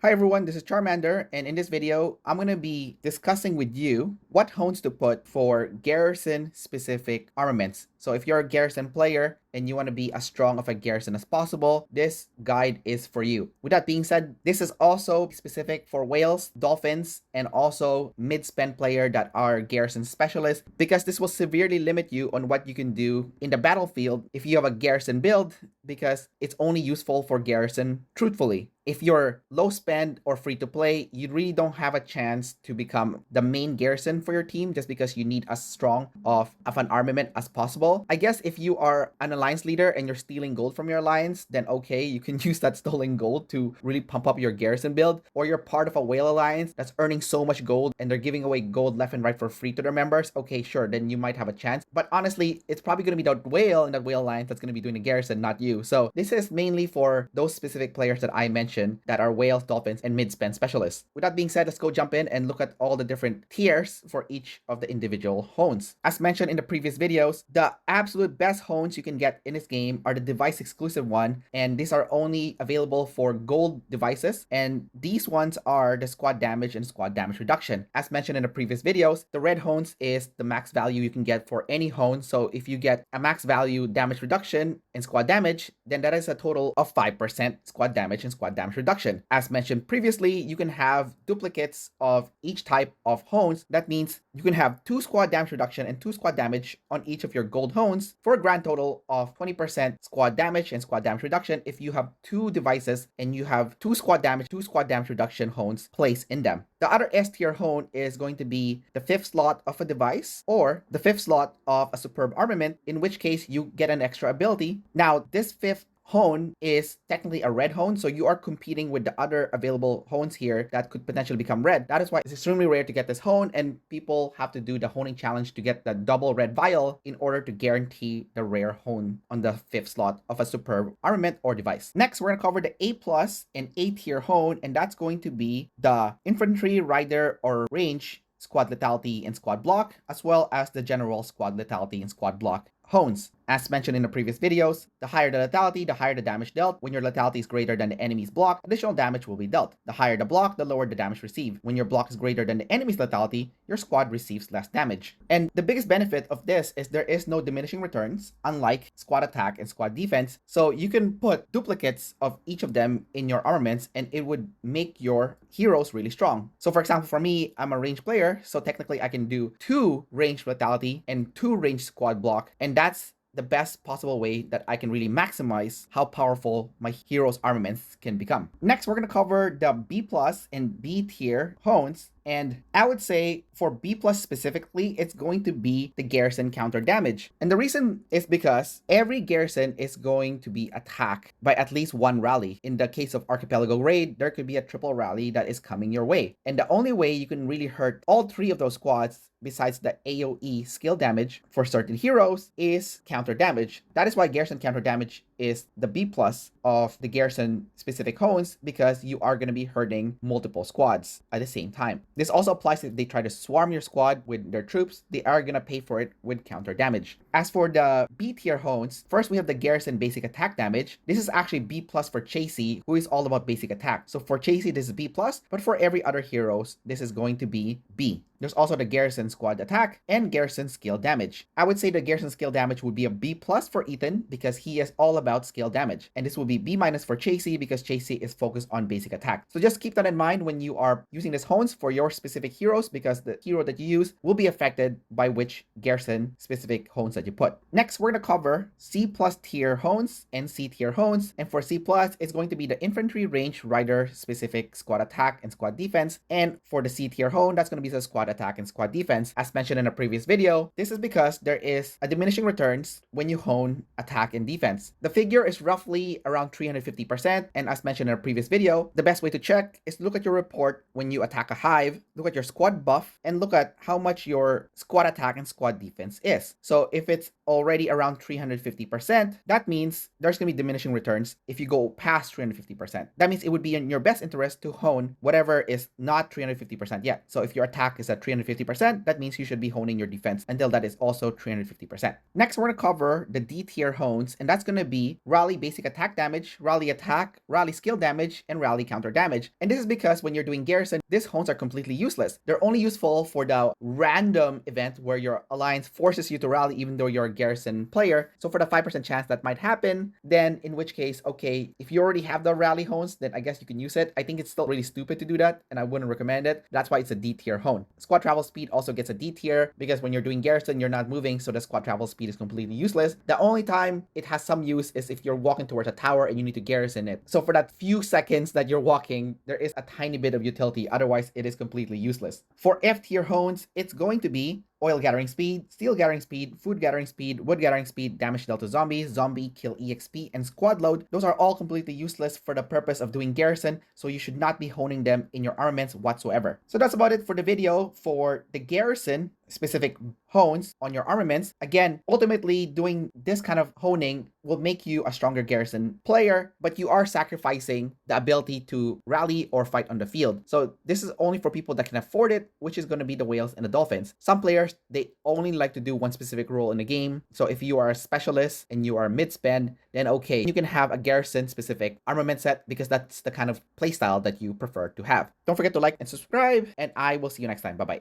Hi everyone, this is Charmander, and in this video, I'm going to be discussing with you what hones to put for Garrison specific armaments. So if you're a Garrison player and you want to be as strong of a Garrison as possible, this guide is for you. With that being said, this is also specific for whales, dolphins, and also mid-spend player that are Garrison specialists, because this will severely limit you on what you can do in the battlefield if you have a Garrison build, because it's only useful for Garrison truthfully. If you're low spend or free to play, you really don't have a chance to become the main Garrison for your team just because you need as strong of an armament as possible. I guess if you are an alliance leader and you're stealing gold from your alliance, then okay, you can use that stolen gold to really pump up your Garrison build. Or you're part of a whale alliance that's earning so much gold and they're giving away gold left and right for free to their members. Okay, sure, then you might have a chance. But honestly, it's probably going to be the whale in that whale alliance that's going to be doing the Garrison, not you. So this is mainly for those specific players that I mentioned that are whales, dolphins, and mid-spend specialists. With that being said, let's go jump in and look at all the different tiers for each of the individual hones. As mentioned in the previous videos, the absolute best hones you can get in this game are the device exclusive one, and these are only available for gold devices, and these ones are the squad damage and squad damage reduction. As mentioned in the previous videos, the red hones is the max value you can get for any hone, so if you get a max value damage reduction and squad damage, then that is a total of 5% squad damage and squad damage reduction. As mentioned previously, you can have duplicates of each type of hones. That means you can have 2 squad damage reduction and 2 squad damage on each of your gold hones for a grand total of 20% squad damage and squad damage reduction if you have 2 devices and you have 2 squad damage reduction hones placed in them. The other S tier hone is going to be the 5th slot of a device or the 5th slot of a superb armament, in which case you get an extra ability. Now, this 5th hone is technically a red hone, so you are competing with the other available hones here that could potentially become red. That is why it's extremely rare to get this hone, and people have to do the honing challenge to get the double red vial in order to guarantee the rare hone on the 5th slot of a superb armament or device. Next, we're going to cover the A plus and A tier hone, and that's going to be the infantry, rider, or range squad lethality and squad block, as well as the general squad lethality and squad block hones. As mentioned in the previous videos, the higher the lethality, the higher the damage dealt. When your lethality is greater than the enemy's block, additional damage will be dealt. The higher the block, the lower the damage received. When your block is greater than the enemy's lethality, your squad receives less damage. And the biggest benefit of this is there is no diminishing returns, unlike squad attack and squad defense. So you can put duplicates of each of them in your armaments and it would make your heroes really strong. So for example, for me, I'm a ranged player, so technically I can do 2 ranged lethality and 2 ranged squad block, and that's the best possible way that I can really maximize how powerful my hero's armaments can become. Next, we're going to cover the B plus and B tier hones. And I would say for B plus specifically, it's going to be the Garrison counter damage. And the reason is because every Garrison is going to be attacked by at least one rally. In the case of Archipelago Raid, there could be a triple rally that is coming your way. And the only way you can really hurt all 3 of those squads besides the AoE skill damage for certain heroes is counter damage. That is why Garrison counter damage is the B plus of the Garrison specific hones, because you are going to be hurting multiple squads at the same time. This also applies if they try to swarm your squad with their troops, they are going to pay for it with counter damage. As for the B tier hones, first we have the Garrison basic attack damage. This is actually B plus for Chasey, who is all about basic attack. So for Chasey, this is B plus, but for every other heroes, this is going to be B. There's also the Garrison squad attack and Garrison skill damage. I would say the Garrison skill damage would be a B plus for Ethan because he is all about skill damage. And this will be B minus for Chasey because Chasey is focused on basic attack. So just keep that in mind when you are using this hones for your specific heroes, because the hero that you use will be affected by which Garrison specific hones that you put. Next, we're going to cover C plus tier hones and C tier hones. And for C plus, it's going to be the infantry, range, rider specific squad attack and squad defense. And for the C tier hone, that's going to be the squad attack and squad defense. As mentioned in a previous video, this is because there is a diminishing returns when you hone attack and defense. The figure is roughly around 350%, and as mentioned in a previous video, the best way to check is look at your report when you attack a hive, look at your squad buff, and look at how much your squad attack and squad defense is. So if it's already around 350%, that means there's going to be diminishing returns if you go past 350%. That means it would be in your best interest to hone whatever is not 350% yet. So if your attack is at at 350%, that means you should be honing your defense until that is also 350%. Next, we're going to cover the D tier hones, and that's going to be rally basic attack damage, rally attack, rally skill damage, and rally counter damage. And this is because when you're doing Garrison, these hones are completely useless. They're only useful for the random event where your alliance forces you to rally even though you're a Garrison player. So for the 5% chance that might happen, then in which case, okay, if you already have the rally hones, then I guess you can use it. I think it's still really stupid to do that, and I wouldn't recommend it. That's why it's a D tier hone. Squad travel speed also gets a D tier because when you're doing Garrison, you're not moving, so the squad travel speed is completely useless. The only time it has some use is if you're walking towards a tower and you need to garrison it. So for that few seconds that you're walking, there is a tiny bit of utility. Otherwise, it is completely useless. For F tier hones, it's going to be oil gathering speed, steel gathering speed, food gathering speed, wood gathering speed, damage dealt to zombies, zombie kill EXP, and squad load. Those are all completely useless for the purpose of doing Garrison, so you should not be honing them in your armaments whatsoever. So that's about it for the video for the Garrison specific hones on your armaments. Again, ultimately doing this kind of honing will make you a stronger Garrison player, but you are sacrificing the ability to rally or fight on the field. So this is only for people that can afford it, which is going to be the whales and the dolphins. Some players, they only like to do one specific role in the game. So if you are a specialist and you are mid-spend, then okay, you can have a Garrison specific armament set because that's the kind of playstyle that you prefer to have. Don't forget to like and subscribe, and I will see you next time. Bye-bye.